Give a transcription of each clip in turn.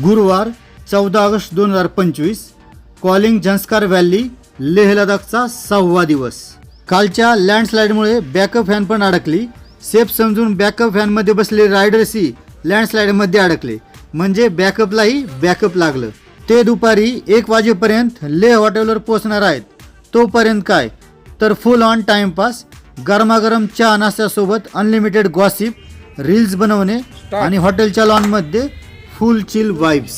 गुरुवार 14 August 2025 calling Zanskar valley Leh लडाखचा 6वा दिवस। कालच्या लँडस्लाइडमुळे बॅकअप फॅन पण अडकली। सेफ समजून बॅकअप फॅनमध्ये बसलेले रायडर्सही लँडस्लाइडमध्ये अडकले, म्हणजे बॅकअपलाही बॅकअप लागलं। ते दुपारी 1 वाजेपर्यंत लेह हॉटेलवर पोहोचणार आहेत। तोपर्यंत काय तर फुल ऑन टाइमपास, गरमागरम चहा नाश्त्यासोबत अनलिमिटेड गॉसिप, रील्स बनवणे आणि हॉटेलच्या लॉनमध्ये फुल चिल वाइब्स।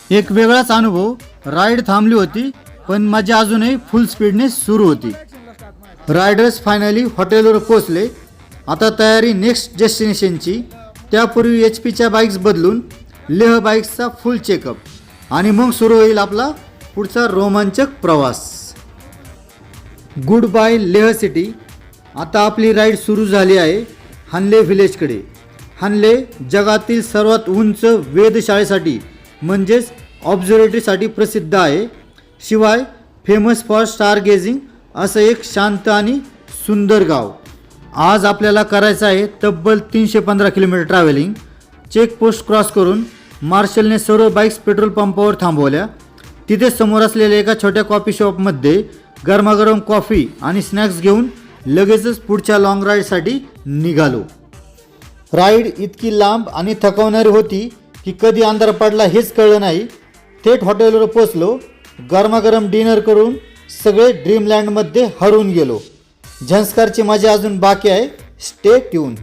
एक वेगळाच अनुभव। राईड थांबली होती पण मजा अजूनही फुल स्पीडने सुरू होती। रायडर्स फायनली हॉटेलवर पोहोचले। आता तयारी नेक्स्ट डेस्टिनेशनची। त्यापूर्वी HP बाईक्स बदलून लेह बाईक्सचा फुल चेकअप आणि मग सुरू होईल आपला पुढचा रोमांचक प्रवास। Good bye Leh city. आता आपली राईड सुरू झाली आहे हनले व्हिलेजकडे। हनले जगातील सर्वात उंच वेधशाळेसाठी म्हणजेच ऑब्झर्वेटरीसाठी प्रसिद्ध आहे। शिवाय फेमस फॉर स्टार गेजिंग असं एक शांत आणि सुंदर गाव। आज आपल्याला करायचं आहे तब्बल 315 किलोमीटर ट्रॅव्हलिंग। चेकपोस्ट क्रॉस करून मार्शलने सर्व बाईक्स पेट्रोल पंपावर थांबवल्या। तिथे समोर असलेल्या एका छोट्या कॉफी शॉपमध्ये गरमागरम कॉफी आणि स्नॅक्स घेऊन लगेचच पुढच्या लॉंग राईडसाठी निघालो। राईड इतकी लांब आणि थकवणारी होती की कधी अंधार पडला हेच कळलं नाही। थेट हॉटेलवर पोचलो। गरमागरम डिनर करून सगळे ड्रीमलँडमध्ये हरवून गेलो। झंस्कारची मजा अजून बाकी आहे। Stay tune.